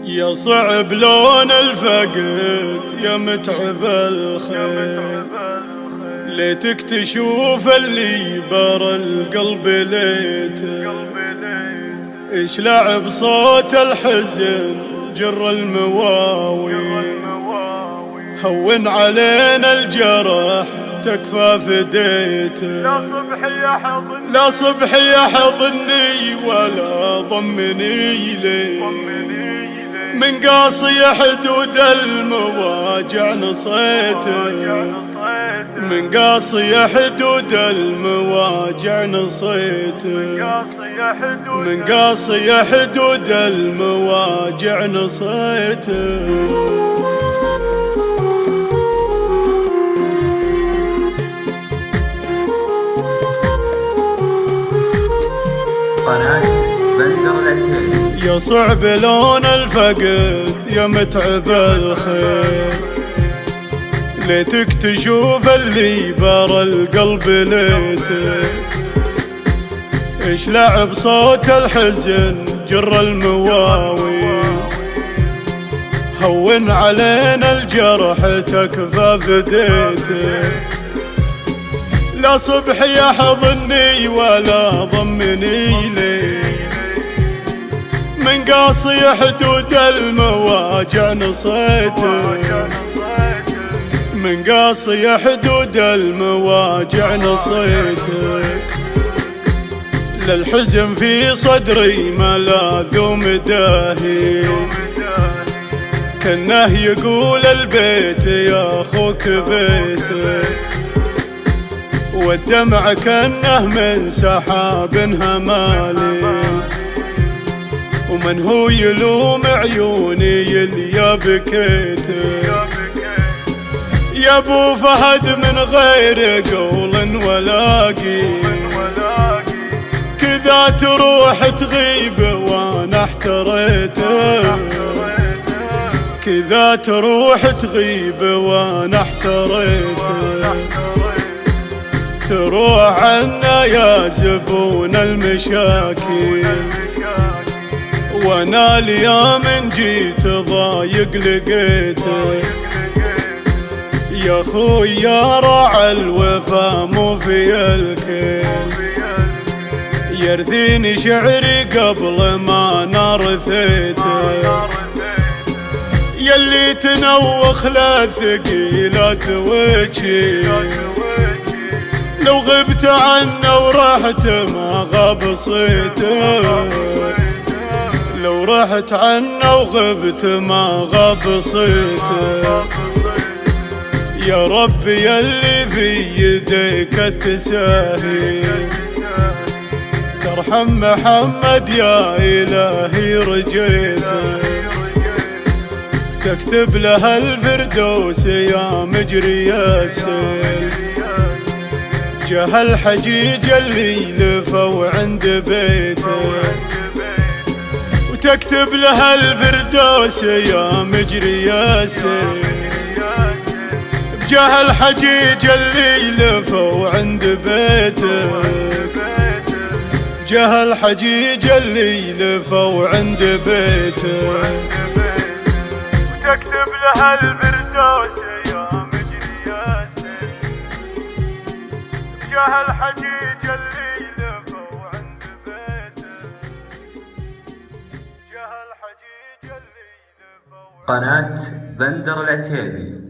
يا صعب لون الفقد يا متعب الخير، ليتك تشوف اللي برا القلب ليته. ايش لعب صوت الحزن جر المواويل، هون علينا الجرح تكفى فديته. لا صبحي يحضني ولا ضمني لي، من قاصي حدود المواجع نصيته. من قاصي حدود المواجع نصيته. من قاصي حدود المواجع نصيته. يا صعب لون الفقد يا متعب الخير، ليتك تشوف اللي برا القلب ليته. ايش لعب صوت الحزن جر المواويل، هون علينا الجرح تكفى فديته. لا صبح يحضني ولا ضمني لي، من قاصي حدود المواجع نصيته. من قاصي حدود المواجع نصيته. للحزن في صدري ملاذ ومداهي، كأنه يقول البيت يا أخوك بيته. والدمع كأنه من سحاب همالي، ومن هو يلوم عيوني اللي بكيته. يا ابو فهد من غير قول ولا قيل، كذا تروح تغيب وانا احتريته. كذا تروح تغيب وانا احتريته. تروح عنا يا زبون المشاكل، وانا اليوم جيت ضايق لقيته. يا خوي يا راعى الوفا مو في الكيل، يرثيني شعري قبل ما نرثيته. يلي تنوخ لا ثقيلات وجهي، لو غبت عنه ورحت ما غاب صيته. لو رحت عنه وغبت ما غاب صيته. يا رب يلي في يديك التساهيل، ترحم محمد يا إلهي رجيته. تكتب له الفردوس يا مجري السيل، جه الحجيج اللي لفوا عند بيته. وتكتب له الفردوس يا مجري السيل، جه الحجيج اللي لفوا عند بيتك. جه الحجيج اللي لفوا عند بيتك. وتكتب له الفردوس يا مجري السيل، جه الحجيج اللي لفوا عند بيتك. جه الحجيج اللي لفوا. قناة بندر العتيبي.